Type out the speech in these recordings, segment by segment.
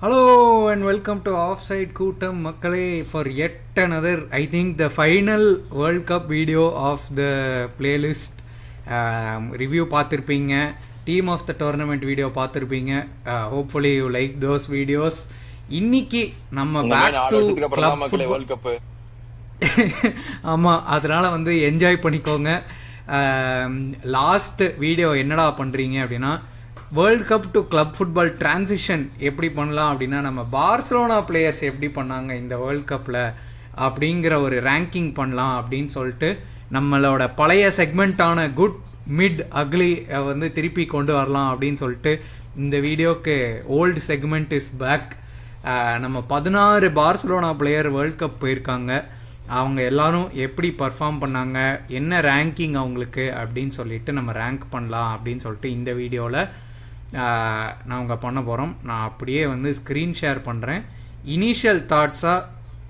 Hello and welcome to Offside Kootam Makkale for yet another, I think the final World Cup video of the playlist. Review பார்த்துருப்பீங்க, team of the tournament video பார்த்துருப்பீங்க. Hopefully you like those videos. இன்னைக்கு நம்ம back to club world cup. ஆமாம், அதனால் வந்து enjoy பண்ணிக்கோங்க. Last video என்னடா பண்ணுறீங்க அப்படின்னா, world cup to club football transition எப்படி பண்ணலாம் அப்படின்னா, நம்ம பார்சலோனா பிளேயர்ஸ் எப்படி பண்ணாங்க இந்த வேர்ல்ட் கப்பில் அப்படிங்கிற ஒரு ரேங்கிங் பண்ணலாம் அப்படின்னு சொல்லிட்டு நம்மளோட பழைய செக்மெண்ட்டான குட் மிட் அக்லி வந்து திருப்பி கொண்டு வரலாம் அப்படின்னு சொல்லிட்டு இந்த வீடியோக்கு ஓல்டு செக்மெண்ட் இஸ் பேக். நம்ம 16 பார்சலோனா பிளேயர் வேர்ல்ட் கப் போயிருக்காங்க. அவங்க எல்லாரும் எப்படி பர்ஃபார்ம் பண்ணாங்க, என்ன ரேங்கிங் அவங்களுக்கு அப்படின்னு சொல்லிட்டு நம்ம ரேங்க் பண்ணலாம் அப்படின்னு சொல்லிட்டு இந்த வீடியோவில் நாங்கள் பண்ண போகிறோம். நான் அப்படியே வந்து ஸ்க்ரீன் ஷேர் பண்ணுறேன். இனிஷியல் தாட்ஸாக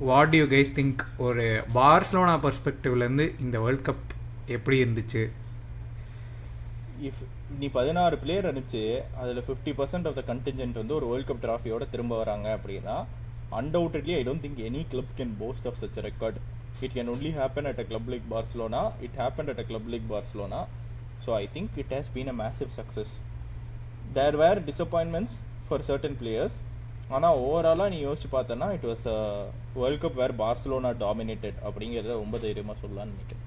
வாட் யூ கைஸ் திங்க், ஒரு பார்சலோனா பர்ஸ்பெக்டிவ்லேருந்து இந்த வேர்ல்ட் கப் எப்படி இருந்துச்சு? இஃப் நீ 16 பிளேயர் அனுப்பிச்சு அதில் 50% ஆஃப் த கண்டிஜென்ட் வந்து ஒரு வேர்ல்ட் கப் ட்ராஃபியோட திரும்ப வராங்க அப்படின்னா, undoubtedly I don't think any club can boast of such a record. It can only happen at a club like Barcelona. It happened at a club like Barcelona. So I think it has been a massive success. There were disappointments for certain players. ஆனால் ஓவராலாக நீ யோசிச்சு பார்த்தனா it was world cup where Barcelona dominated அப்படிங்கிறத ரொம்ப தைரியமாக சொல்லலாம்னு நினைக்கிறேன்.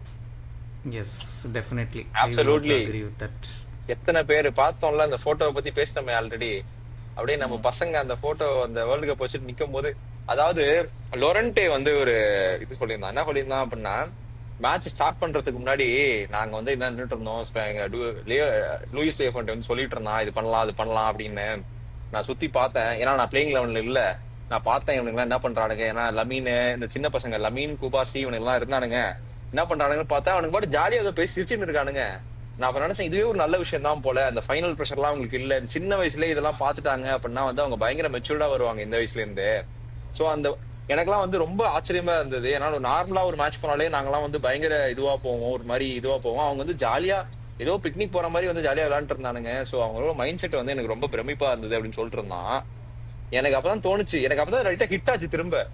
Yes, definitely, absolutely agree with that. எத்தனை பேர் பார்த்தோம்ல அந்த போட்டோவை பத்தி பேசினோமே ஆல்ரெடி. அப்படியே நம்ம பசங்க அந்த போட்டோ அந்த வேர்ல்டு கப் வச்சுட்டு நிக்கும் போது, அதாவது லொரண்டே வந்து ஒரு இது சொல்லியிருந்தான். என்ன சொல்லியிருந்தான் அப்படின்னா, மேட்ச் ஸ்டார்ட் பண்றதுக்கு முன்னாடி நாங்க வந்து என்ன நின்றுட்டு இருந்தோம், லூயிஸ் லியோஃபன்ட் வந்து சொல்லிட்டு இருந்தான் இது பண்ணலாம் அது பண்ணலாம் அப்படின்னு. நான் சுத்தி பார்த்தேன், ஏன்னா நான் பிளேயிங் லெவன்ல இல்ல. நான் பார்த்தேன் இவனுங்க என்ன பண்றானுங்க, ஏன்னா லமீன், இந்த சின்ன பசங்க லமீன், குபாசி இவனுங்க எல்லாம் இருந்தானுங்க. என்ன பண்றானுங்கன்னு பார்த்தா அவனுக்கு பாட்டு ஜாலியா ஏதோ பேசி சிரிச்சுன்னு இருக்கானுங்க. நான் அப்ப நினைச்சேன் இதுவே ஒரு நல்ல விஷயம் தான் போல. அந்த ஃபைனல் ப்ரெஷர் எல்லாம் அவங்களுக்கு இல்ல. சின்ன வயசுல இதெல்லாம் பாத்துட்டாங்க அப்படின்னா வந்து அவங்க பயங்கர மெச்சூர்டா வருவாங்க இந்த வயசுல இருந்து. சோ அந்த எனக்கெல்லாம் வந்து ரொம்ப ஆச்சரியமா இருந்தது. ஏன்னா நார்மலா ஒரு மேட்ச் போனாலே நாங்கெல்லாம் வந்து பயங்கர இதுவா போவோம், ஒரு மாதிரி இதுவா போவோம். அவங்க வந்து ஜாலியா ஏதோ பிக்னிக் போற மாதிரி வந்து ஜாலியா விளையாண்டு இருந்தானுங்க. சோ அவங்களோட மைண்ட் செட் வந்து எனக்கு ரொம்ப பிரமிப்பா இருந்தது அப்படின்னு சொல்லிட்டு இருந்தான். எனக்கு அப்பதான் தோணுச்சு, எனக்கு அப்பதான் ரைட்டா ஹிட் ஆச்சு திரும்ப.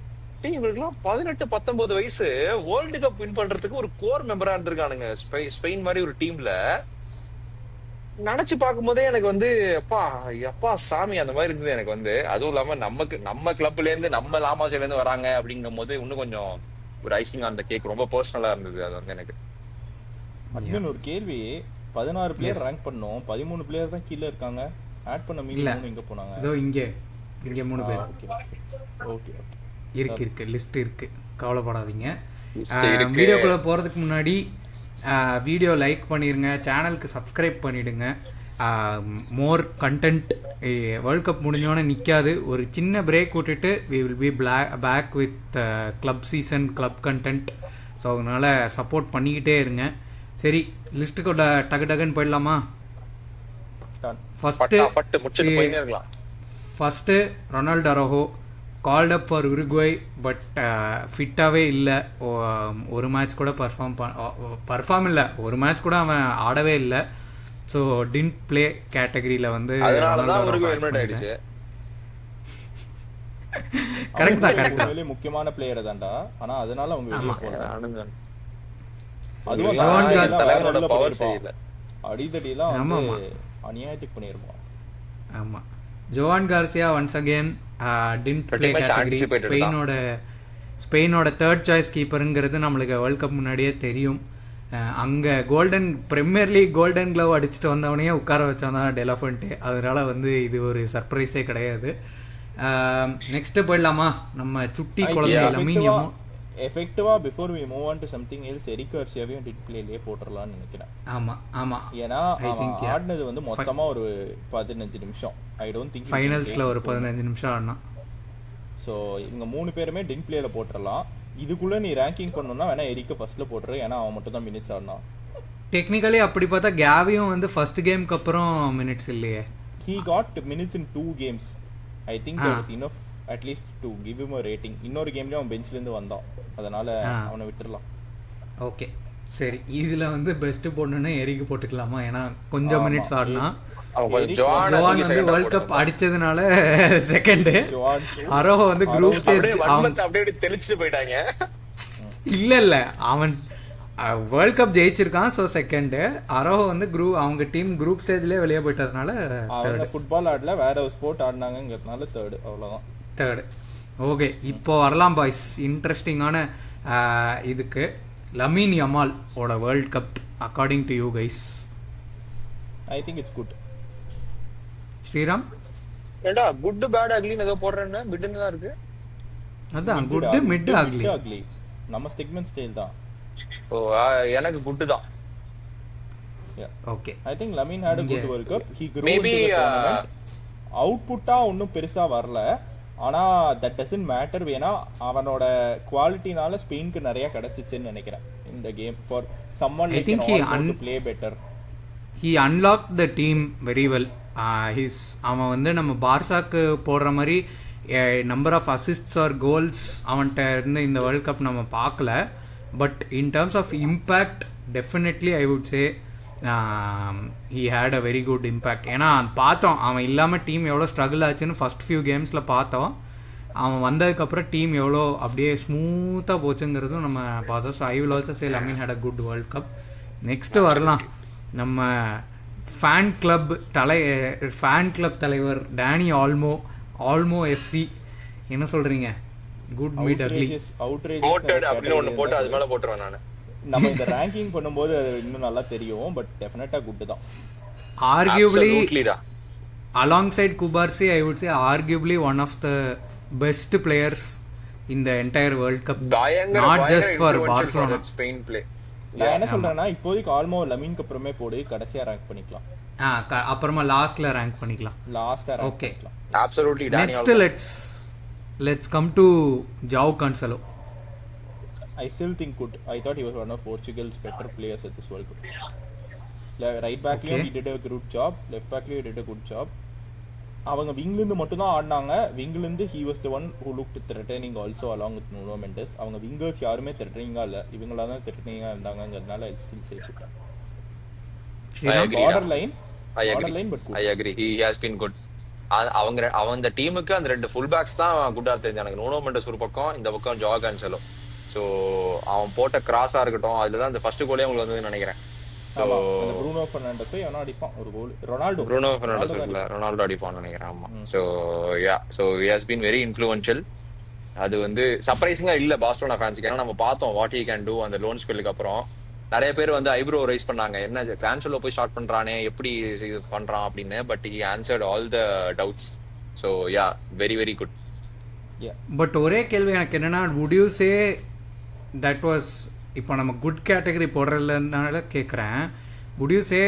இவங்களுக்குலாம் 18-19 வயசு வேர்ல்டு கப் வின் பண்றதுக்கு ஒரு கோர் மெம்பரா இருந்திருக்கானுங்க ஸ்பெயின் மாதிரி ஒரு டீம்ல. நினைச்சு பார்க்கும் போதே எனக்கு வந்து அப்பா சாமி அந்த மாதிரி இருந்தது எனக்கு வந்து. அதுவும் இல்லாம நம்ம கிளப்ல இருந்து நம்ம லாமாசில இருந்து வராங்க அப்படிங்கும் போது இன்னும் கொஞ்சம் ஒரு ஐசிங் அந்த கேக் ரொம்ப பர்சனலா இருந்தது அது வந்து எனக்கு. அட்மின் ஒரு கேள்வி, 16 பிளேயர் ரேங்க் பண்ணோம், 13 பிளேயர் தான் கீழ இருக்காங்க. ஆட் பண்ண மீன் எங்க போனாங்க? இதோ இங்க 3 பேர். ஓகே இருக்கு லிஸ்ட் இருக்கு, கவலைப்படாதீங்க. வீடியோக்குள்ள போறதுக்கு முன்னாடி வீடியோ லைக் பண்ணிருங்க, சேனலுக்கு சப்ஸ்கிரைப் பண்ணிடுங்க. மோர் கண்டென்ட். வேர்ல்ட் கப் முடிஞ்சோடனே நிற்காது, ஒரு சின்ன பிரேக் விட்டுட்டு we will be back with club season, club content. So அதனால சப்போர்ட் பண்ணிக்கிட்டே இருங்க. சரி, லிஸ்ட்டுக்கு டக்குன்னு போயிடலாமா? First Ronaldo Araujo called up for Uruguay, but ஃபிட்டாகவே இல்லை. ஒரு மேட்ச் கூட பர்ஃபார்ம் இல்லை, ஒரு மேட்ச் கூட அவன் ஆடவே இல்லை. ஸோ டின்ட் பிளே கேட்டகரியில் வந்து கரெக்ட் தான். முக்கியமான பிளேயர் தான்டா, ஆனா அதனால அவங்க வெளியே போறாங்க. அடிதடிலாம் அநியாயத்துக்கு பண்ணிருப்பான். ஆமா, Joan Garcia once again didn't play category. ஸ்பெயினோட தேர்ட் சாய்ஸ் கீப்பருங்கிறது நம்மளுக்கு வேர்ல்ட் கப் முன்னாடியே தெரியும். அங்கே பிரீமியர் லீக் கோல்டன் க்ளவ் அடிச்சுட்டு வந்தவனையே உட்கார வச்சான் தான் டெலஃபன்ட்டு. அதனால வந்து இது ஒரு சர்ப்ரைஸே கிடையாது. நெக்ஸ்ட் போயிடலாமா? நம்ம சுட்டி குழந்தை லமீனியமோ எஃபெக்டிவா before we move on to something else, Eric கார்சியாவையும் டிட் பிளேலயே போட்டுறலாம்னு நினைக்கிறேன். ஆமா, ஏன்னா ஆடினது வந்து மொத்தமா ஒரு 15 நிமிஷம். ஐ டோன்ட் திங்க் ஃபைனல்ஸ்ல ஒரு 15 நிமிஷம் ஆடினா. ஸோ இவங்க 3 பேருமே டின் பிளேல போட்டுறலாம். இதுக்குள்ள நீ ரேங்கிங் பண்ணணும்னா வேணா எரிக்க ஃபர்ஸ்ட்ல போட்டுரு, ஏன்னா அவன் மட்டும் தான் மினிட்ஸ் ஆடினான். டெக்னிக்கலி அப்படி பார்த்தா கேவியும் வந்து ஃபர்ஸ்ட் கேமுக்கு அப்புறம் மினிட்ஸ் இல்லையே. He got minutes in 2 games. I think there is enough at least to give him a rating. இன்னொரு கேம்லயும் அவன் பெஞ்ச்ல இருந்து வந்தான், அதனால அவனை விட்டுறலாம். ஓகே, சரி இதுல வந்து பெஸ்ட் பொண்ணுன்னு எரிக்கு போட்டுக்கலாமா? ஏன்னா கொஞ்சம் மினிட்ஸ் ஆடினா. அவன் கொஞ்சம் ஜோவான் வந்து வேர்ல்ட் கப் அடிச்சதுனால செகண்டு. அரோஹோ வந்து குரூப் ஸ்டேஜ் அப்படியே தெளிச்சுட்டு போயிட்டாங்க. இல்ல அவன் வேர்ல்ட் கப் ஜெயிச்சிருக்கான், ஸோ செகண்டு. அரோஹோ வந்து அவங்க டீம் குரூப் ஸ்டேஜ்லேயே வெளியே போயிட்டதுனால அவங்க ஃபுட்பால் ஆடல, வேற ஒரு ஸ்போர்ட் ஆடினாங்கிறதுனால தேர்டு, அவ்வளோதான். தேர்டு. ஓகே, இப்போ வரலாம் பாய்ஸ் இன்ட்ரெஸ்டிங்கான இதுக்கு. லமீன் யமால் ஓட world cup according to you guys. I think it's good. Sriram? ஏண்டா குட் பேட் அக்லின்னு ஏதோ போடுறேன்னா மிட்னு தான் இருக்கு. அதான் குட் மிட் அக்லி. நம்ம ஸ்டிக்மென்ட் ஸ்டைல் தான். ஓ எனக்கு குட் தான். Okay, I think Lamine had a good world cup. He grew into the tournament. அவுட்புட்டா ஒன்னும் பெருசா வரல, ஆனா தட் டசன்ட் மேட்டர். வேணா அவனோட குவாலிட்டினால ஸ்பெயினுக்கு நிறைய கிடைச்சிச்சுன்னு நினைக்கிறேன் இந்த game. For summon like to play better. he unlocked the team very well. அவன் வந்து நம்ம பார்சாக்கு போடுற மாதிரி number of assists or goals அவன்கிட்ட இருந்து இந்த வேர்ல்ட் கப் நம்ம பார்க்கல. But in terms of impact definitely I would say he had a very good impact. ஏன்னா பார்த்தோம் அவன் இல்லாமல் டீம் எவ்வளோ ஸ்ட்ரகிள் ஆச்சுன்னு ஃபர்ஸ்ட் ஃபியூ கேம்ஸில் பார்த்தோம். அவன் வந்ததுக்கப்புறம் டீம் எவ்வளோ அப்படியே ஸ்மூத்தாக போச்சுங்கிறதும் நம்ம பார்த்தோம். So I will also say Lamine had a good world cup. Next வரலாம் நம்ம ஃபேன் கிளப் தலைவர் டேனி ஆல்மோ எஃப்சி. என்ன சொல்கிறீங்க? குட் மீட் அக்லி அப்படின்னு ஒன்று போட்டு அது மேலே போட்டுருவேன் நான். நம்ம இந்த ரேங்கிங் பண்ணும்போது அது இன்னும் நல்லா தெரியும். பட் டெஃபினட்டா குட் தான். Arguably alongside Cubarsi I would say arguably one of the best players in the entire world cup, not just for Barcelona. Spain play. நான் என்ன சொல்றேன்னா இப்போதைக்கு ஆல்மோ லமீனுக்கு அப்புறமே போடு, கடைசியா ரேங்க் பண்ணிக்கலாம். அப்புறமா லாஸ்ட்ல ரேங்க் பண்ணிக்கலாம். லாஸ்டா ரேங்க் ஓகே, பண்ணிக்கலாம். Absolutely. Next let's come to João Cancelo. I still think good. I thought he was one of Portugal's better players at this World Cup. Right back he did a good job. Left back he did a good job. அவங்க விங்ல இருந்து மட்டும் தான் ஆடினாங்க. விங்ல இருந்து he was the one who looked threatening also along with Nuno Mendes. அவங்க wingers யாருமே threatening-ஆ இல்ல, இவங்களா தான் threatening-ஆ இருந்தாங்கங்கறதுனால I still say good. Borderline but good. I agree. He has been good. அந்த டீமுக்கு அந்த ரெண்டு ஃபுல் பேக்ஸ் தான் குட்டா தெரிஞ்சானுங்க. நூனோ மெண்டஸ் ஒரு பக்கம், இந்த பக்கம் ஜோவா கான்செலோ. ஸோ அவன் போட்ட கிராஸா இருக்கட்டும், அதுல தான் அந்த ஃபர்ஸ்ட் கோலே உங்களுக்கு வந்து நினைக்கிறேன். ஸோ ப்ரூனோ ஃபெர்னாண்டஸ் அவனா அடிப்பான் ஒரு கோல். ப்ரூனோ ஃபெர்னாண்டஸ் இல்ல, ரொனால்டோ அடிப்பான்னு நினைக்கிறேன். ஆமா. So he has been very influential. அது வந்து சர்ப்ரைசிங்கா இல்ல பார்சிலோனா ஃபேன்ஸ்க்கு. ஏன்னா நம்ம பார்த்தோம் வாட் ஹி கேன் டூ அந்த லோன் ஸ்பெல்லுக்கு அப்புறம். நிறைய பேர் வந்து ஐப்ரோ ரைஸ் பண்ணாங்க, என்ன கான்செலோ போய் ஸ்டார்ட் பண்றானே, எப்படி இது பண்றான் அப்படின்னு. But he answered all the doubts. So very very good. But ஒரே கேள்வி எனக்கு என்னன்னா, would you say that was, இப்போ நம்ம குட் கேட்டகரி போடுறதுனால கேட்குறேன், would you say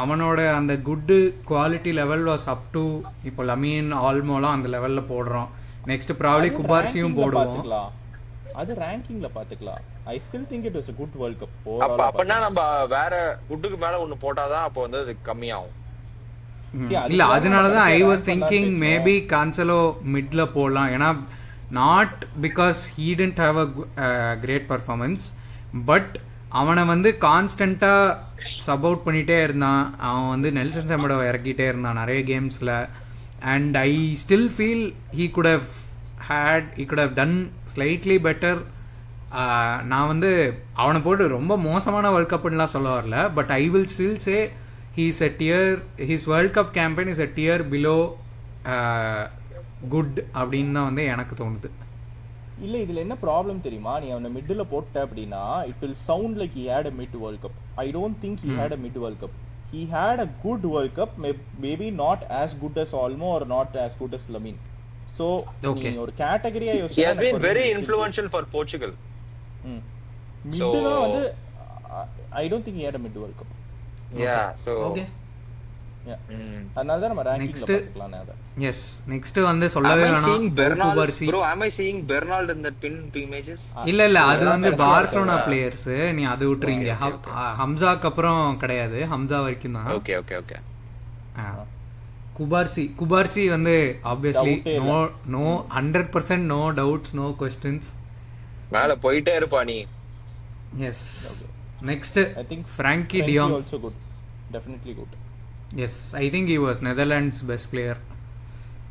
அவனோட அந்த good quality level was up to இப்போ லமீன் ஆல்மோலாம் அந்த லெவலில் போடுறோம். நெக்ஸ்ட் ப்ராபப்லி குபார்சியும் போடுவோம். அது ரேங்கிங்ல பாத்துக்கலாம். I still think it was a good World Cup. அப்பனா நம்ம வேற குட்டுக்கு மேல ஒன்னு போட்டாதான் அப்போ வந்து அது கம்மியாகும். இல்ல அதனால தான் ஐ வாஸ் திங்கிங் மேபி கான்செலோ மிட்ல போடலாம். ஏன்னா not because he didn't have a great performance, but அவனை வந்து கான்ஸ்டண்ட்டாக சப் அவுட் பண்ணிகிட்டே இருந்தான். அவன் வந்து நெல்சன் செமடோ இறக்கிட்டே இருந்தான் நிறைய கேம்ஸில். And I still feel he could have done slightly better. நான் வந்து அவனை போட்டு ரொம்ப மோசமான வேர்ல்ட் கப்லாம் சொல்ல வரல, but I will still say his World Cup campaign is a tier below good அப்படின்னு தான் வந்து எனக்கு தோணுது. இல்ல இதுல என்ன ப்ராப்ளம் தெரியுமா, நீ அவனை மிட்ல போட்ட அப்படின்னா it will sound like he had a mid World Cup. I don't think he had a mid World Cup. He had a good World Cup, maybe not as good as Olmo or not as good as Lamine. So நீ ஒரு கேட்டகரியா யோசிச்சா he has been very influential for Portugal. மிட்னா வந்து I don't think he had a mid World Cup. So okay. அதனால தான் நம்ம ரேங்கிங்ல பார்க்கலாம். Yes next வந்து சொல்லவே வேணாம். bro am I seeing Bernal in that pin images? இல்ல அது வந்து பார்சிலோனா பிளேயர்ஸ், நீ அது விட்டுறீங்க. ஹம்சாக்கு அப்புறம் கிடையாது, ஹம்சா வரைக்கும் தான். ஓகே குபார்சி வந்து obviously no 100% no doubts no questions மேல போயிட்டே இருப்பா நீ. Yes next I think Frenkie Frenkie de Jong. also good. Definitely good. Yes, I think he was Netherlands best player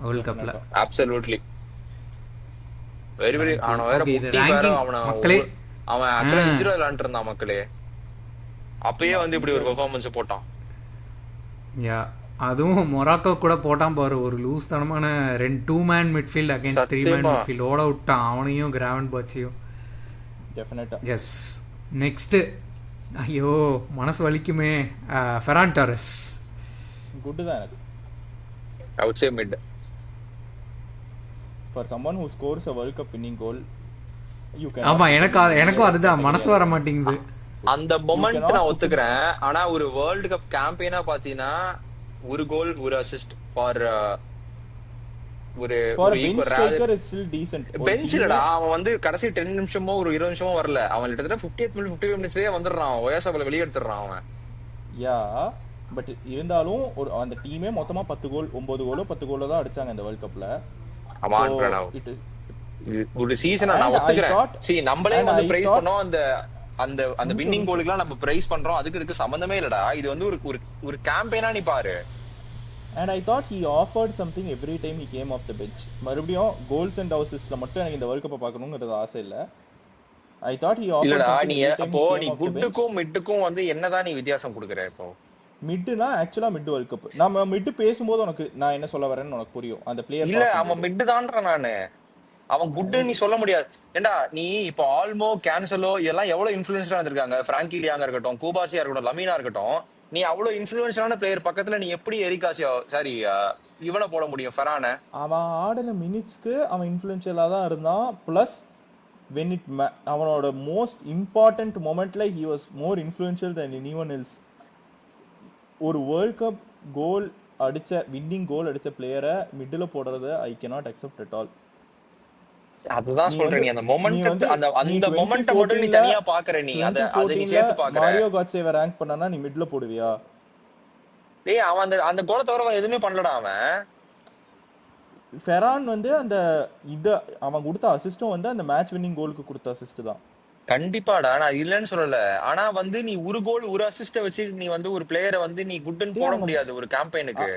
வேர்ல்ட் கப்ல. Definitely. Absolutely very very. அவன வேற okay, இது புட்டி வேற ரேங்கிங் மக்களே. அவன் ஆக்சுவலா இன்ஜுரி விளையாண்டு இருந்தான் மக்களே. அப்பயே வந்து இப்படி ஒரு பெர்ஃபார்மன்ஸ் போட்டான். யா, அதுவும் மொராக்கோ கூட போட்டான் பாரு, ஒரு லூஸ் தனமான 2 மேன் மிட்ஃபீல்ட் அகைன்ஸ்ட் 3 மேன் சத்தியமா. மிட்ஃபீல்ட் ஓட விட்டான் அவனையும் கிராவன் பாட்சியும். Definitely. எஸ், நெக்ஸ்ட் ஐயோ மனசு வலிக்குமே, ஃபெரான் டாரஸ். Good தான் எனக்கு. I would say mid. For someone who scores a World Cup winning goal, you can. ஆமா, எனக்கும் அதுதான் மனசு வர மாட்டேங்குது. அந்த மொமெண்ட் நான் ஒத்துக்கிறேன். ஆனா ஒரு வேர்ல்ட் கப் கேம்பெயினா பாத்தீங்கன்னா ஒரு கோல் ஒரு அசிஸ்ட் ஃபார் ஒரு For a bench striker is still decent. பெஞ்ச்லடா அவன் வந்து கடைசி 10 நிமிஷமோ ஒரு 20 நிமிஷமோ வரல. அவன் கிட்டத்தட்ட 50th மினிட் 55 மினிட்ஸ்லயே வந்துடுறான். ஒயாசாபல வெளிய எடுத்துறான் அவன். யா, பட் இருந்தாலும் ஒரு அந்த டீமே மொத்தமா 10 கோல் 9 கோலோ 10 கோலோ தான் அடிச்சாங்க இந்த வேர்ல்ட் கப்ல. அமான் பிரணவ் ஒரு சீசனை நான் ஒத்துக்கிறேன். see நம்மளே வந்து பிரைஸ் பண்ணோம் அந்த அந்த அந்த வின்னிங் கோலுக்குலாம் நம்ம பிரைஸ் பண்றோம். இதுக்கு சம்பந்தமே இல்லடா. இது வந்து ஒரு ஒரு கேம்பெயினா நீ பாரு. And I thought he offered something every time he came off the bench. மறுபடியும் கோல்ஸ் அண்ட் அசிஸ்ட்ல மட்டும் எனக்கு இந்த வேர்ல்ட் கப் பார்க்கணும்ங்கிறது ஆசை இல்ல. I thought he offered இல்லடா something நீ every time அப்போ he நீ came off the bench. குட்டுக்கும் மிட்டுக்கும் வந்து என்னதான் நீ வித்தியாசம் கொடுக்குற இப்போ? மிட்னா ஆக்சுவலா மிட் வேர்ல்ட் கப். நம்ம மிட் பேசும்போது உனக்கு நான் என்ன சொல்ல வரேன்னு உனக்கு புரியும். அந்த பிளேயர் இல்ல அவன் மிட்டு தான்ற நானு. அவன் குட் நீ சொல்ல முடியாது. ஏண்டா நீ இப்போ ஆல்மோ கேன்சலோ இதெல்லாம் எவ்வளவு இன்ஃபுளுன்ஸ்டா இருந்திருக்காங்க. ஃப்ராங்கி டியாங்கா இருக்கட்டும், கூபார்சியா இருக்கட்டும், லமீனா இருக்கட்டும். நீ அவ்வளவு இன்ஃபுளுன்ஸான பிளேயர் பக்கத்துல நீ எப்படி எரிகாசியா சாரி இவனை போட முடியும் ஃபெரான? அவன் ஆடின மினிட்ஸ்க்கு அவன் இன்ஃப்ளூயன்ஷியலா தான் இருந்தான். பிளஸ் when it அவனோட மோஸ்ட் இம்பார்ட்டன்ட் மொமெண்ட்ல he was more influential than anyone else. ஒரு வேர்ல்ட் கப் கோல் அடிச்ச வின்னிங் கோல் அடிச்ச பிளேயரை மிடில் போடுறத I cannot accept at all. அதுதான் சொல்றேன். நீ அந்த மொமெண்ட் அந்த அந்த மொமெண்ட்ட மட்டும் நீ தனியா பாக்குற. நீ அத நீ சேர்த்து பாக்குற. மாரியோ காட்சேவை ரேங்க் பண்ணனா நீ மிட்ல போடுவியா? டேய் அவன் அந்த அந்த கோல தவிர எதுவுமே பண்ணலடா அவன். ஃபெரான் வந்து அந்த அவன் கொடுத்த அசிஸ்டும் வந்து அந்த மேட்ச் வின்னிங் கோலுக்கு கொடுத்த அசிஸ்ட் தான். கண்டிப்பாடா, நான் இல்லன்னு சொல்லல. ஆனா வந்து நீ ஒரு கோல் ஒரு அசிஸ்ட வச்சு நீ வந்து ஒரு பிளேயரை வந்து நீ குட்னு போட முடியாது ஒரு கேம்பெயினுக்கு.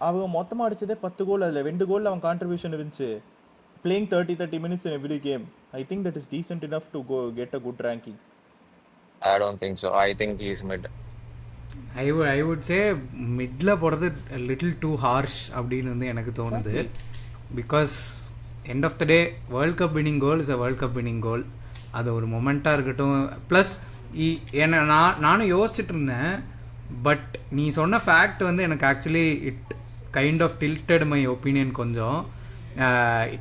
அவங்க மொத்தமா அடிச்சதே 10 கோல். அதுல 2 கோல்ல அவன் கான்ட்ரிபியூஷன் இருந்துச்சு. Playing 30 minutes in every game, I think that is decent enough to go get a good ranking. I don't think so. I think he is mid. I would say மிட்ல போடுறது லிட்டில் டூ ஹார்ஷ் அப்படின்னு வந்து எனக்கு தோணுது. Because end of the day world cup winning goal is a world cup winning goal. அது ஒரு மொமெண்ட்டாக இருக்கட்டும். Plus என்ன நானும் யோசிச்சுட்டு இருந்தேன். பட் நீ சொன்ன ஃபேக்ட் வந்து எனக்கு actually it kind of tilted my opinion கொஞ்சம்.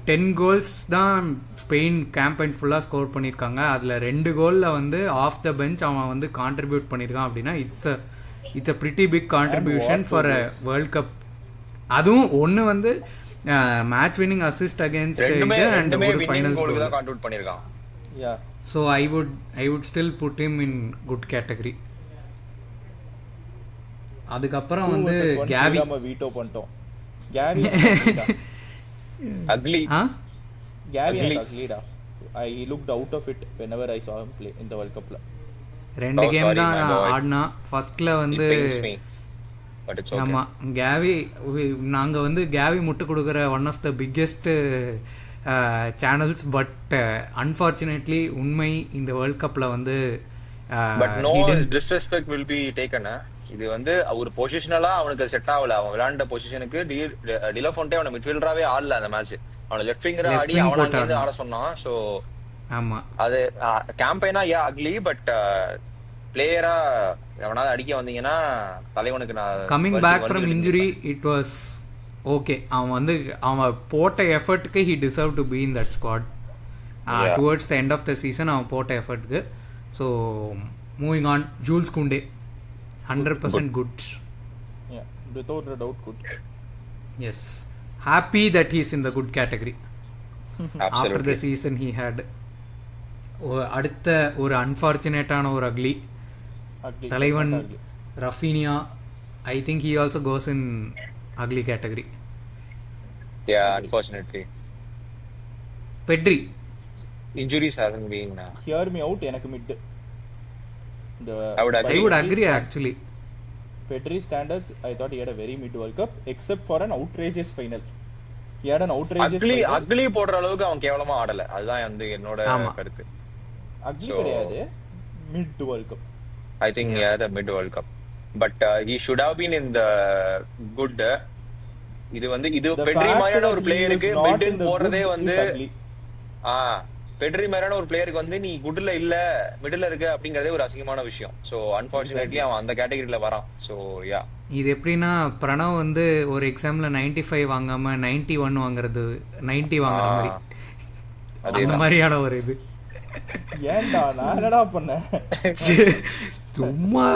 10 கோல்ஸ் தான் ஸ்பெயின் கேம்பெயின் ஃபுல்லாக ஸ்கோர் பண்ணியிருக்காங்க. அதில் 2 கோலில் வந்து ஆஃப் த பெஞ்ச் அவன் வந்து கான்ட்ரிபியூட் பண்ணியிருக்கான் அப்படின்னா it's a pretty big contribution for a world cup. அதுவும் ஒன்று வந்து மேட்ச் வின்னிங் அசிஸ்ட் அகைன்ஸ்ட் இது அண்ட் ஒரு ஃபைனல் கோல் தான் கான்ட்ரிபியூட் பண்ணியிருக்கான். Yeah. So I would still put him in good category. அதுக்கப்புறம் வந்து கேவி நம்ம வீட்டோ பண்ணிட்டோம். Gavi ugly. கேவி uglyடா. I looked out of it whenever I saw him play in the World Cupல. 2 game தான் ஆடினா. ஃபர்ஸ்ட்ல வந்து ஆமா கேவி நாங்க வந்து கேவி முட்டு கொடுக்குற one of the biggest channels. But unfortunately உண்மை இந்த வேர்ல்ட் கப்ல வந்து but no disrespect will be taken. இது வந்து ஒரு பொசிஷனலா அவனுக்கு செட் ஆகல. அவன் விளையாண்ட பொசிஷனுக்கு டிலோஃபோன்ட்டே அவன மிட்ஃபீல்டராவே ஆடல அந்த மேட்ச். அவன லெஃப்ட் ஃபிங்கர் ஆடி அவன ஆட சொன்னான். சோ ஆமா அது கேம்பெயினா அக்லி. பட் பிளேயரா எவனாவது அடிக்க வந்தீங்கன்னா தலைவனுக்கு நான் coming back from injury it was okay. அவன் போட்ட எஃபர்ட்டுக்கு he deserve to be in that squad towards the end of the season. அவன் போட்ட எஃபர்ட்டுக்கு. So moving on, Jules Koundé 100% good. Yeah, without a doubt good. Yes, happy that he is in the good category. After the season he had. அடுத்த ஒரு அன்ஃபார்ச்சுனேட்டான ஒரு ugly தலைவன் Raphinha. I think he also goes in ugly category. Yeah, unfortunately. Pedri injuries haven't been hear me out. எனக்கு mid I would I would agree actually. Pedri standards, I thought he had a very mid World Cup, except for an outrageous final. He had an outrageous final. Ugly போடுற அளவுக்கு அவன் கேவலமா ஆடல. அதுதான் வந்து என்னோட கருத்து. Ugly கிடையாது, mid World Cup. I think he had a mid World Cup. But he should have been in the good. இது வந்து இது பெட்ரி மாதிரியான ஒரு பிளேயருக்கு மிட்டன் போறதே வந்து பெட்ரி மாதிரியான ஒரு பிளேயருக்கு வந்து நீ குட்ல இல்ல மிடில் இருக்கு அப்படிங்கறதே ஒரு அசிங்கமான விஷயம். சோ அன்பார்ச்சுனேட்லி அவன் அந்த கேட்டகரியில வரான். சோ யா, இது எப்படின்னா பிரணவ் வந்து ஒரு எக்ஸாம்ல 95 வாங்காம 91 வாங்குறது 90 வாங்குற மாதிரி அந்த மாதிரியான ஒரு இது. ஏன்டா நான் என்னடா பண்ணேன் சும்மா.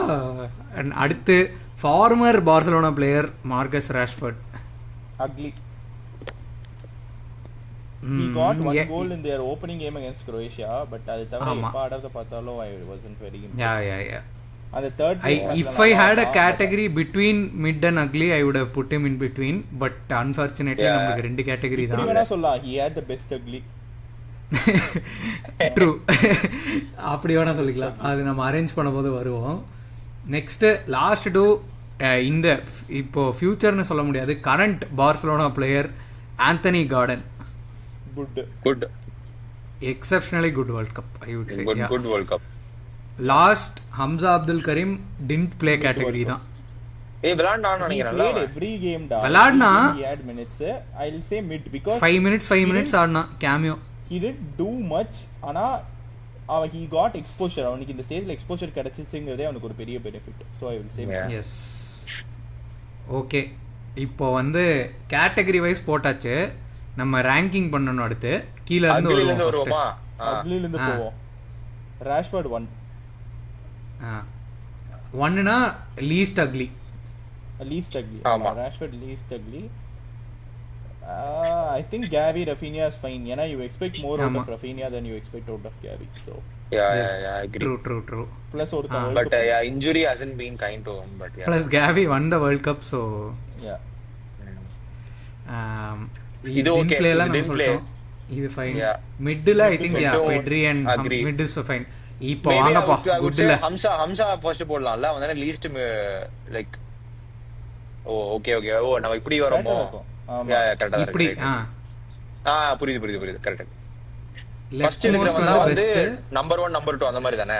அடுத்து former Barcelona player Marcus Rashford. Ugly. He got one goal in their opening game against Croatia, but அது தவிர எப்ப ஆடறத பார்த்தாலும் I wasn't very impressed. Yeah. And the third if I had a category between mid and ugly, I would have put him in between, but unfortunately நமக்கு ரெண்டு category தான். இப்படி வேணா சொல்லலாம், he had the best ugly. True. அப்படி வேணா சொல்லிக்கலாம், அது நம்ம அரேஞ்ச் பண்ணும்போது வருவோம். நெக்ஸ்ட் லாஸ்ட் டூ இந்த இப்போ ஃபியூச்சர்னு சொல்ல முடியாது, current Barcelona player Anthony Gordon. good exceptionally good World Cup, I would say. good World Cup. Last Hamza Abdul Karim didn't play category தான். விளையாடுனான்னு நினைக்கிறேன்ல every game da விளையாடுனா he had minutes. I'll say mid because 5 minutes ஆடுனா cameo. he didn't do much, ஆனா he got exposure. அவனுக்கு இந்த ஸ்டேஜ்ல exposure கிடைச்சிச்சுங்கிறதே அவனுக்கு ஒரு பெரிய benefit. So I will say yes. Okay, இப்போ வந்து கேட்டகரி வைஸ் போட்டாச்சு, நம்ம ரேங்கிங் பண்ணனும். அடுத்து கீழ இருந்து வருவோமா? அக்லில இருந்து போவோம். ராஷ்வர்ட் 1. 1னா லீஸ்ட் அக்லி. ஆமா, Rashford least ugly. I think Gavi, Rafinha is fine. You know, you expect more out of Rafinha than you expect out of Gavi. So yeah, I agree. True. Plus or but injury hasn't been kind to him, but yeah. Plus Gavi won the World Cup, so yeah. இது okay, didn't play. இது fine. மிட்ல I think Pedri and mid is fine. இப்போ வாங்கப்பா குட்ல Hamza first போடலாம்ல, அவன் least like okay நம்ம இப்படி வரமோ. கரெக்ட்டா இப்படி புரியுது கரெக்ட். ஃபர்ஸ்ட் இருக்கிறவங்க வந்து நம்பர் 1 நம்பர் 2 அந்த மாதிரி தானே?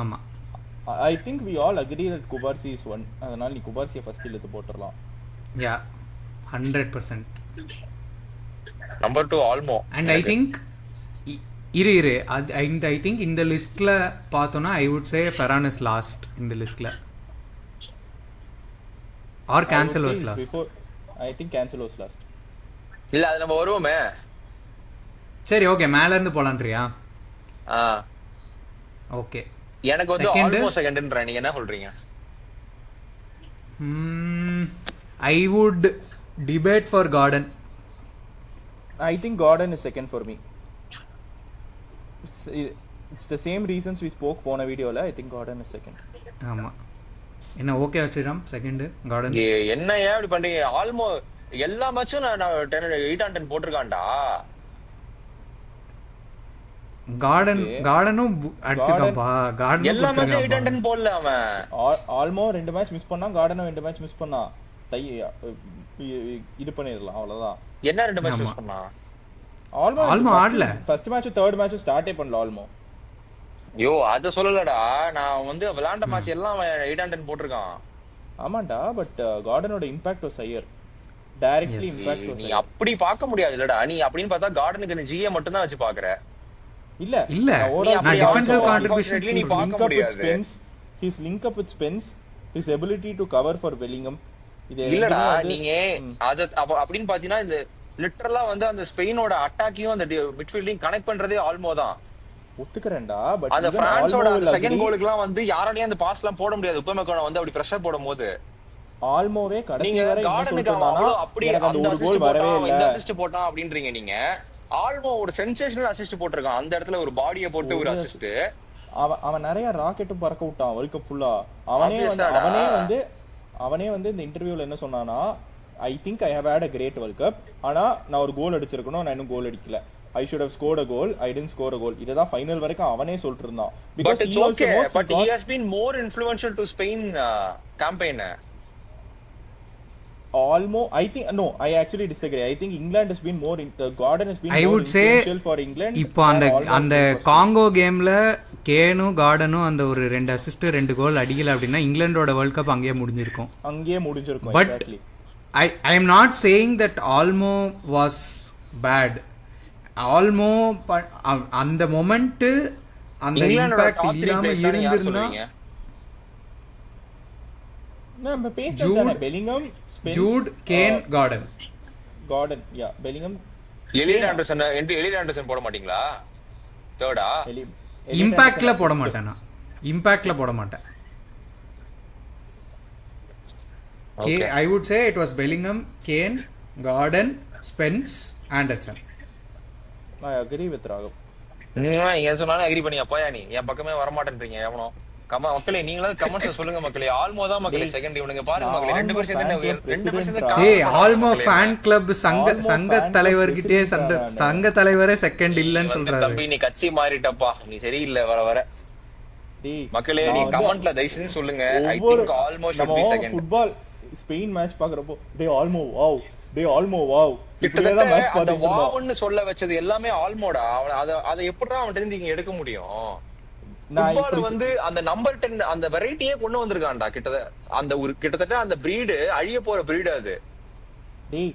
ஆமா. I think we all agree that Kubarsi is 1. அதனால நீ குபார்சியை ஃபர்ஸ்ட் இழுத்து போட்டுறலாம். Yeah, 100%. Number 2 ஆல்மோ. And I think இரு I think இந்த லிஸ்ட்ல பார்த்தோம்னா I would say Ferran is last in the listல. Or Cancelo was last. I think Cancelo was last. இல்ல அது நம்ம வருவோமே. சரி ஓகே, மேல இருந்து போலாம்ன்றியா? ஓகே, எனக்கு வந்து ஆல்மோஸ்ட் செகண்ட்ன்ற, நீங்க என்ன சொல்றீங்க? I would debate for Gordon. I think Gordon is second for me. It's the same reasons we spoke போன வீடியோல. I think Gordon is second. ஆமா, என்ன ஓகே ஸ்ரீராம் செகண்ட் கார்டன். என்ன ஏன் இப்படி பண்றீங்க? ஆல்மோ எல்லா மேட்சும் நான் 8 on 10 போட்டுருக்கான்டா. கார்டனும் அடிச்சுக்காம்பா. கார்டன் எல்லா மேட்சும் 8 on 10 போடல அவன். ஆல்மோ 2 மேட்ச் மிஸ் பண்ணா, கார்டனும் 2 மேட்ச் மிஸ் பண்ணா. இது பண்ணிரலாம் அவ்வளவுதான். என்ன 2 மேட்ச் மிஸ் பண்ணா? ஆல்மோ ஆடல. ஃபர்ஸ்ட் மேட்ச் தேர்ட் மேட்ச் ஸ்டார்ட்டே பண்ணல ஆல்மோ. யோ அத சொல்லலடா, நான் வந்து விளையாண்ட மேட்ச் எல்லாம் 8 on 10 போட்டுருக்கான். ஆமாண்டா, பட் கார்டனோட impact was higher. Directly impact was. நீ அப்படி பார்க்க முடியாதுலடா. நீ அப்படின்னு பார்த்தா கார்டனுக்கு நீ ஜிஏ மட்டும் தான் வச்சு பாக்குற. இல்ல நான் டிஃபென்சிவ் கான்ட்ரிபியூஷன் நீ பார்க்க முடியாது. His link up with Spence, his ability to cover for Bellingham. இல்லடா, நீங்க அத அப்படின்னு பாத்தீங்கன்னா இந்த லிட்டரலா வந்து அந்த ஸ்பெயினோட அட்டாக்கையும் அந்த மிட்ஃபீல்டையும் கனெக்ட் பண்றதே ஆல்மோ தான். ஒத்துக்கறேன்டா, பட் அந்த பிரான்ஸோட செகண்ட் கோலுக்குலாம் வந்து யாராலயும் அந்த பாஸ்லாம் போட முடியாது. உப்பமேக்கான வந்து அப்படி பிரஷர் போடும்போது ஆல்மோவே கடைசி வரை கார்டனுக்கு அவ்வளவு அப்படி அந்த கோல் வரவே இல்ல. இந்த அசிஸ்ட் போட்டான் அப்படின்றீங்க நீங்க. ஆல்மோ ஒரு சென்சேஷனல் அசிஸ்ட் போட்டுருக்கான். அந்த இடத்துல ஒரு பாடியை போட்டு ஒரு அசிஸ்ட். அவன் நிறைய ராக்கெட்டும் பறக்க விட்டான் வேர்ல்ட் கப் ஃபுல்லா. அவனே வந்து இந்த இன்டர்வியூல என்ன சொன்னானா, I think I have had a great World Cup. ஆனா நான் ஒரு கோல் அடிச்சிருக்கணும், நான் இன்னும் கோல் அடிக்கல. I should have scored a goal, I didn't score a goal. இததான் ஃபைனல் வரைக்கும் அவனே சொல்லிட்டு இருந்தான். But it's okay. But he has been more influential to Spain campaign. Almost, I think no, I actually disagree. I think England has been more Gordon has been I more would say influential for England. இப்போ அந்த Congo கேம்ல கேனும் கார்டனும் அந்த ஒரு 2 assist 2 கோல் அடிக்கல அப்படின்னா இங்கிலாண்டோட world cup அங்கேயே முடிஞ்சிருக்கும். But exactly. I am not saying that Olmo was bad. Olmo அந்த மொமெண்ட் அந்த இம்பாக்ட் இல்லாம இருந்திருந்தா நம்ம பேசுறதே Bellingham, Jude, Kane, Gordon, yeah Bellingham. Elliot Anderson போட மாட்டீங்களா? தேர்டா? இம்பாக்ட்ல போட மாட்டேன் நான். இம்பாக்ட்ல போட மாட்டேன். I would say it was Bellingham, Kane, Gordon, Spence, Anderson. I agree with Raghav. நீங்க சொன்னாலும் அக்ரி பண்ணியா? போயா நீ என் பக்கமே வர மாட்டேன்றீங்க. எவனோ மக்களே நீங்களாவது கமெண்ட்ஸ்ல சொல்லுங்க மக்களே. ஆல்மோ தான் மக்களே செகண்ட். இவனுங்க பாருங்க மக்களே, 2% ஏய் ஆல்மோ ஃபேன் கிளப் சங்க தலைவர்கிட்டே சங்க தலைவரே செகண்ட் இல்லன்னு சொல்றாரு. தம்பி நீ கட்சி மாறிட்டப்பா, நீ சரியில்லை வர வர. மக்களே நீ கமெண்ட்ல தயவு செஞ்சு சொல்லுங்க. I think Olmo should be second. Football Spain match பாக்குறப்போ டே ஆல்மோ வாவ் கிட்டத்தட்ட அந்த வாவ்னு சொல்ல வச்சது எல்லாமே ஆல்மோடா. அத எப்படிடா அவன் தெரிஞ்சு எடுக்க முடியும்? ஃபுட்பால் வந்து அந்த நம்பர் 10 அந்த வெரைட்டியே கொண்டு வந்திருக்கான்டா. கிட்டத்தட்ட அந்த பிரீடு அழிய போற பிரீடு அது. டேய்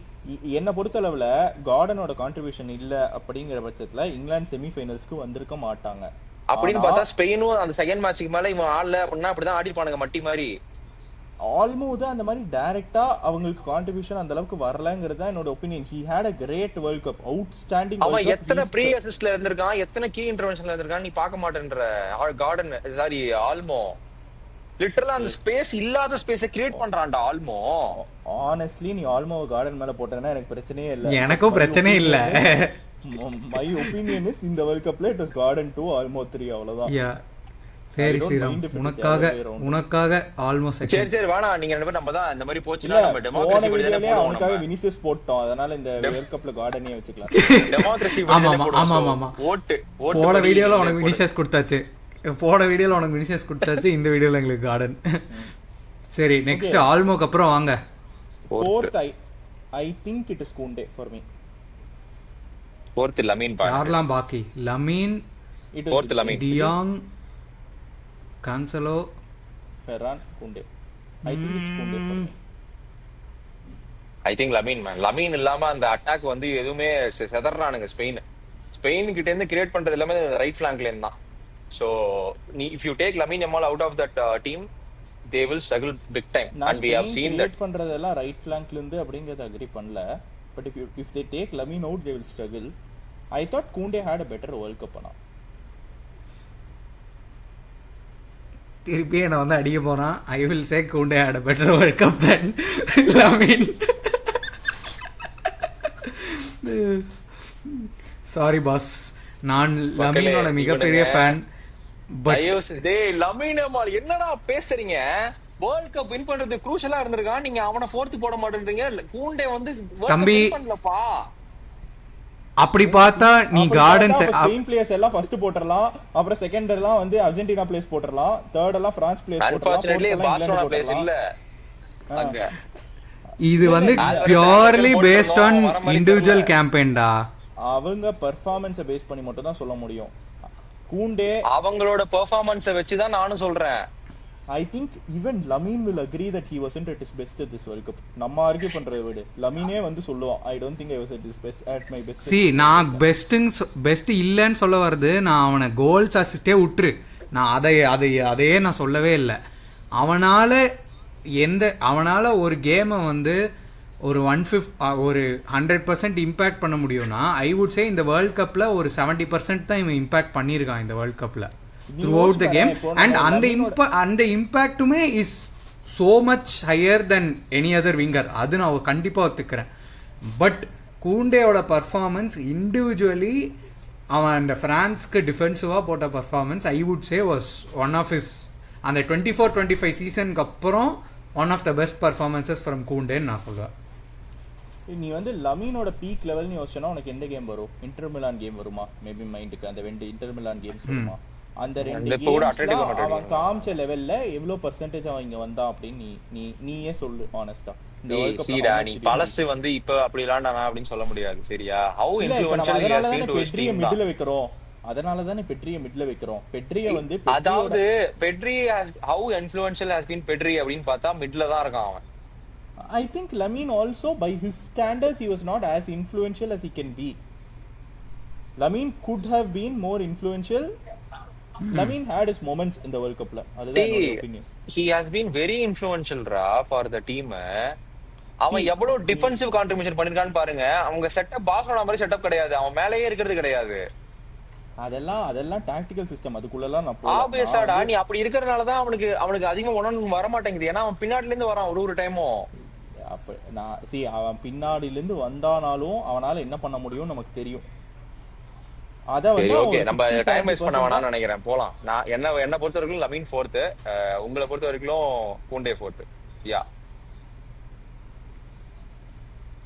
என்ன பொறுத்தளவுல கார்டனோட கான்ட்ரிபியூஷன் இல்ல அப்படிங்கிற பட்சத்துல இங்கிலாந்து செமிஃபைனல்ஸ்க்கு வந்திருக்க மாட்டாங்க. அப்படின்னு பார்த்தா ஸ்பெயினும் அந்த செகண்ட் மேட்ச்க்கு மேல இவன் ஆடல அப்படின்னா அப்படிதான் ஆடிப்பானுங்க மட்டி மாதிரி. ஆல்மோஸ்ட் அந்த மாதிரி டைரக்டா அவங்களுக்கு கான்ட்ரிபியூஷன் அந்த அளவுக்கு வரலங்கிறது தான் என்னோட opinion. He had a great world cup, outstanding. அவன் எத்தனை ப்ரீ அசிஸ்ட்ல இருந்திருக்கான், எத்தனை கீ இன்டர்வென்ஷன்ல இருந்திருக்கான் நீ பார்க்க மாட்டேன்ற. கார்டன் சாரி ஆல்மோ லிட்டரலா அந்த ஸ்பேஸ் இல்லாத ஸ்பேஸை கிரியேட் பண்றான்டா ஆல்மோ. ஆனஸ்ட்லி நீ ஆல்மோ கார்டன் மேல போட்டேன்னா எனக்கு பிரச்சனையே இல்ல. எனக்கும் பிரச்சனை இல்ல. my opinion is இந்த வேர்ல்ட் கப்ல it was Garden 2 Olmo 3 அவ்வளவுதான். சரி ஸ்ரீராம், உனக்காக ஆல்மோஸ்ட் சரி வேணா. நீங்க ரெண்டு பேரும் நம்ம தான் இந்த மாதிரி போச்சுனா நம்ம டெமோக்ரசி படி தான போடுவோம். அவனுக்காக வினிசியஸ் போட்டோம், அதனால இந்த வேர்ல்ட் கப்ல கார்டனே வச்சுக்கலாம். டெமோக்ரசி படி தான போடுவோம். ஆமா ஓட்டு போட வீடியோல உனக்கு வினிசியஸ் கொடுத்தாச்சு. இந்த வீடியோல எங்களுக்கு கார்டன். சரி நெக்ஸ்ட் ஆல்மோக்கு அப்புறம் வாங்க. Fourth I think it is Koundé for me. Fourth Lamine பாருங்க. யாரெல்லாம் பாக்கி? லமீன், fourth Lamine, டியாங், Cancelo, Ferran, Koundé. I think it's Koundé for me. I think Lamine man. Lamine இல்லாம அந்த அட்டாக் வந்து எதுவுமே செதறானுங்க ஸ்பெயின் கிட்ட இருந்து கிரியேட் பண்றது எல்லாமே ரைட் ஃபிளாங்க்ல இருந்தா. So if you take Lamine Yamal out of that team, they will struggle big time. And we have seen that பண்றதெல்லாம் ரைட் ஃபிளாங்க்ல இருந்து அப்படிங்கறத அக்ரி பண்ணல. But if they take Lamine out, they will struggle. I thought Koundé had a better World Cup ana. திருப்பி என்ன வந்து அடிக்க போறான். I will say Koundé had a better World Cup than Lamine. Sorry boss, நான் லமீனோட மிகப்பெரிய fan. டேய் Lamine அமால் என்னடா பேசுறீங்க? வேர்ல்ட் கப் வின் பண்றது க்ரூஷியலா இருந்திருக்கான். நீங்க அவனை ஃபோர்த் போட மாட்டேன்றீங்க. கூண்டே வந்து தம்பி பண்ணலப்பா. அப்படி பார்த்தா நீ கார்டன் ஸ்பெயின் பிளேயர்ஸ் எல்லாம் ஃபர்ஸ்ட் போட்றலாம், அப்புறம் செகண்ட் எல்லாம் வந்து அர்ஜென்டினா பிளேயர்ஸ் போட்றலாம், தேர்ட் எல்லாம் பிரான்ஸ் பிளேயர்ஸ் போட்றலாம். அன்ஃபார்ச்சுனேட்லி பார்சிலோனா பிளேயர்ஸ் இல்ல அங்க. இது வந்து பியூர்லி பேஸ்ட் ஆன் இன்டிவிஜுவல் கேம்பெயின்டா. அவங்க பெர்ஃபார்மன்ஸை பேஸ் பண்ணி மட்டும் தான் சொல்ல முடியும். கூண்டே அவங்களோட பெர்ஃபார்மன்ஸை வச்சு தான் நானும் சொல்றேன். I think even Lamine will agree that he wasn't at his best at this World Cup. நம்ம ஆர்கியூ பண்றதை விட லமீனே வந்து சொல்லுவான், I don't think I was at my best. See, நான் பெஸ்ட் இல்லைன்னு சொல்ல வருது. நான் அவனை கோல்ஸ் அசிஸ்டே விட்டுரு, நான் அதையே நான் சொல்லவே இல்லை. அவனால ஒரு கேமை வந்து ஒரு 100% இம்பேக்ட் பண்ண முடியும்னா ஐ வுட் சே இந்த வேர்ல்ட் கப்ல ஒரு 70% தான் இவன் இம்பேக்ட் பண்ணியிருக்கான் இந்த வேர்ல்ட் கப்ல throughout the game. And அந்த இம்பேக்ட்டுமே is so much higher than any other winger. அது நான் கண்டிப்பா ஒத்துக்கிறேன். பட் கூண்டேயோட பர்ஃபார்மன்ஸ் இண்டிவிஜுவலி அவன் அந்த பிரான்ஸ்க்கு டிஃபென்சிவா போட்ட performance I would say was one of his அந்த 24-25 சீசனுக்கு அப்புறம் one of the best performances from கூண்டேன்னு நான் சொல்லுவேன். நீ வந்து லமீனோட பீக் லெவல் நீ யோசிச்சனா உனக்கு எந்த கேம் வரும்? இன்டர் மிலான் கேம் வருமா? மேபி மைண்டுக்கு அந்த 2 இன்டர் மிலான் கேம்ஸ் வருமா? அந்த 2 இப்ப கூட கேம்ஸ்ல அட்லெட்டிகோ மேட்ச் அவன் அடிக்கணும். காமிச்ச லெவல்ல எவ்வளவு பெர்சன்டேஜ் அவன் இங்க வந்தான் அப்படின்னு நீயே சொல்லு ஆனஸ்டா. இந்த டேய் வேர்ல்ட் சீடா, கப்ல நீ பழசு வந்து இப்ப அப்படி விளையாண்டானா அப்படின்னு சொல்ல முடியாது சரியா? ஹவு இல்ல இப்ப நம்ம இன்ஃப்ளூயன்ஷியல் ஹி அதனால ஹஸ் தானே பீன் டு ஹிஸ் பெட்ரிய டீம் தான். மிடில் வைக்கிறோம். அதனால தானே பெட்ரிய மிடில் வைக்கிறோம். பெட்ரிய வந்து அதாவது Pedri how influential has been Pedri அப்படின்னு பார்த்தா மிட்ல தான் இருக்கான் அவன். I think Lamine also, by his standards, he was not as influential as he can be. Lamine could have been more influential. Lamine had his moments in the World Cup. அதுதான் என்னோட opinion. He has been very influential for the team. அவன் எவ்வளவு defensive contribution பண்ணிருக்கான்னு பாருங்க. அவங்க setup Barcelona மாதிரி setup கிடையாது, அவன் மேலேயே இருக்கிறது கிடையாது. அதெல்லாம் டாக்டிக்கல் சிஸ்டம், அதுக்குள்ளலாம் நான் ஆபியஸாடா நீ அப்படி இருக்கறனால தான் அவனுக்கு அதிகமா ஒண்ணு வர மாட்டேங்குது. ஏன்னா அவன் பின்னாடில இருந்து வரான் ஒரு டைமும். அப்ப நான் அவன் பின்னாடில இருந்து வந்தானாலும் அவனால என்ன பண்ண முடியும் நமக்கு தெரியும். அத வந்து ஓகே, நம்ம டைம் வேஸ்ட் பண்ண வேணாம்னு நினைக்கிறேன். போலாம். நான் என்ன பொறுத்த வரைக்கும் லமீன் 4th, உங்களை பொறுத்த வரைக்கும் கூண்டே 4th. யா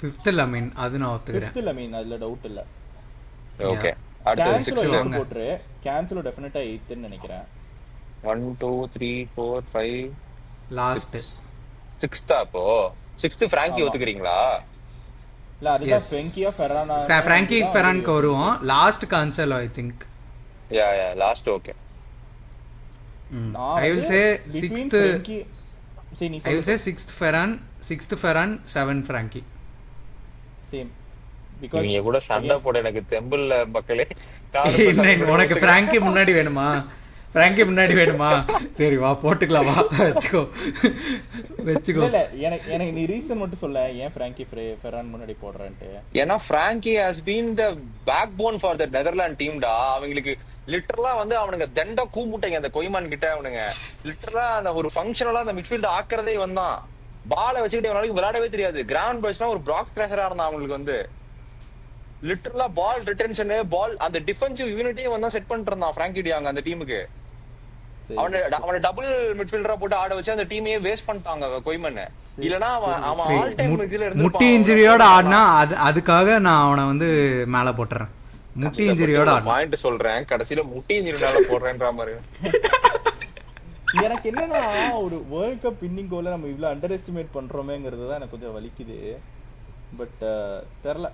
5th லமீன், அது நான் ஒத்துக்கிறேன். 5th லமீன், அதுல டவுட் இல்ல. ஓகே, அடுத்து 6th போட்ரு. கேன்சல் டெஃபினட்டா 8th ன்னு நினைக்கிறேன். 1 2 3 4 5 லாஸ்ட் 6th. அப்போ 6th ஃப்ராங்கி ஒத்துக்கிறீங்களா? இல்ல அதுதான் ஃப்ராங்கியா ஃபெரானா. ஃப்ராங்கி ஃபெரானுக்கு வருவோம். Last Cancelo I think. Yeah last. Okay, I will say 6th. I will say 6th Ferran, 6th Ferran, 7th Frankie. Same. Because நீங்க கூட சண்டை போட எனக்கு தெம்பிள்ல மக்களே. உனக்கு ஃப்ராங்கி முன்னாடி வேணுமா? ஃப்ராங்கி முன்னாடி வேணுமா? சரி வா போட்டுக்கலாம், வா வெச்சுக்கோ. இல்ல எனக்கு நீ ரீசன் மட்டும் சொல்ல, ஏன் ஃப்ராங்கி ஃபெரான் முன்னாடி போடுறேன்ட்டு. ஏன்னா Frankie has been the backbone for the Netherlands team டா. அவங்களுக்கு லிட்டரலா வந்து அவனுங்க தண்ட கூமுட்டைங்க அந்த கொய்மான் கிட்ட. அவனுங்க லிட்டரலா அந்த ஒரு ஃபங்க்ஷனலா அந்த மிட்ஃபீல்ட் ஆக்குறதே வந்தான். பாலை வச்சுக்கிட்டு அவனால விளையாடவே தெரியாது. கிரவுண்ட் பேஸ்னா ஒரு பிராக் கிராஷரா இருந்தான் அவங்களுக்கு வந்து. லிட்டரலா பால் ரிட்டென்ஷன், பால் அந்த டிஃபென்சிவ் யூனிட்டையும் வந்து செட் பண்ணிட்டு இருந்தான் ஃப்ராங்கி டியாங் அந்த டீமுக்கு. அவனை டபுள் மிட்ஃபீல்டரா போட்டு ஆட வச்சு அந்த டீமையே வேஸ்ட் பண்ணிட்டாங்க கொய்மன். இல்லனா அவன் ஆல் டைம் இதுல இருந்து முட்டி இன்ஜுரியோட ஆடினா அதுக்காக நான் அவனை வந்து மேல போட்டுறேன். முட்டி இன்ஜுரியோட ஆடினா பாயிண்ட் சொல்றேன், கடைசில முட்டி இன்ஜுரினால போடுறேன்ற மாதிரி. எனக்கு என்னன்னா ஒரு வேர்ல்ட் கப் வின்னிங் கோல நம்ம இவ்ளோ அண்டர் எஸ்டிமேட் பண்றோமேங்கிறது தான் எனக்கு கொஞ்சம் வலிக்குது. பட் தெரியல.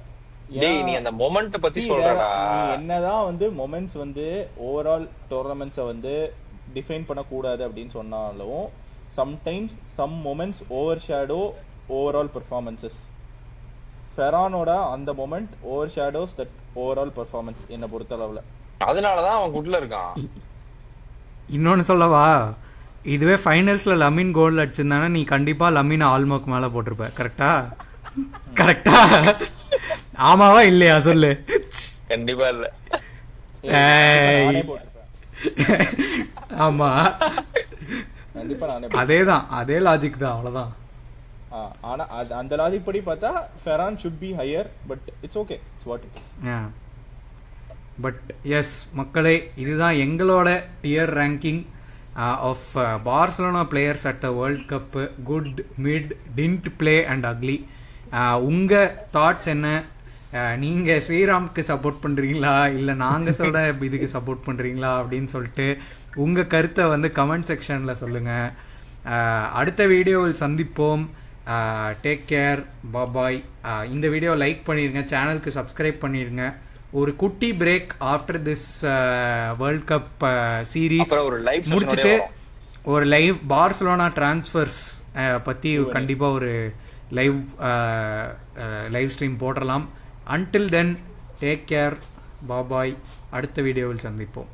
டேய் நீ அந்த மொமெண்ட் பத்தி சொல்றடா. நீ என்னதான் வந்து மொமெண்ட்ஸ் வந்து ஓவரால் டோர்னமெண்ட்ஸை வந்து டிஃபைன் பண்ணக்கூடாது அப்படின்னு சொன்னாலும் sometimes some moments overshadow overall performances. ஃபெரானோட அந்த moment overshadows that overall performance என்ன பொறுத்தளவுல. அதனாலதான் அவன் குட்ல இருக்கான். இன்னொன்னு சொல்லவா, இதுவே ஃபைனல்ஸ்ல லமீன் கோல் அடிச்சிருந்தானா நீ கண்டிப்பா லமீன் ஆல்மோக்கு மேல போட்டிருப்ப. கரெக்டா? கரெக்டா? ஆமாவா இல்லையா சொல்லு. கண்டிப்பா இல்ல. ஆமா, கண்டிப்பா நானே. அதேதான், அதே லாஜிக் தான், அவ்வளவுதான். ஆனா அந்த லாஜிக் படி பார்த்தா ஃபெரான் should be higher, but it's okay, it's what it is. But yes மக்களே, இதுதான் எங்களோட tier ranking of Barcelona players at the world cup. Good, mid, didn't play and ugly. உங்கள் தாட்ஸ் என்ன? நீங்கள் ஸ்ரீராம்க்கு சப்போர்ட் பண்ணுறீங்களா இல்லை நாங்கள் சொல்கிற இதுக்கு சப்போர்ட் பண்ணுறீங்களா அப்படின்னு சொல்லிட்டு உங்கள் கருத்தை வந்து கமெண்ட் செக்ஷனில் சொல்லுங்கள். அடுத்த வீடியோவில் சந்திப்போம். டேக் கேர், பாய். இந்த வீடியோ லைக் பண்ணிடுங்க, சேனலுக்கு சப்ஸ்கிரைப் பண்ணிடுங்க. ஒரு குட்டி break after this world cup series முடிச்சுட்டு ஒரு லைவ் பார்சலோனா டிரான்ஸ்ஃபர்ஸ் பற்றி கண்டிப்பாக ஒரு லைவ் ஸ்ட்ரீம் போடலாம். அன்டில் தென் டேக் கேர், பாய். அடுத்த வீடியோவில் சந்திப்போம்.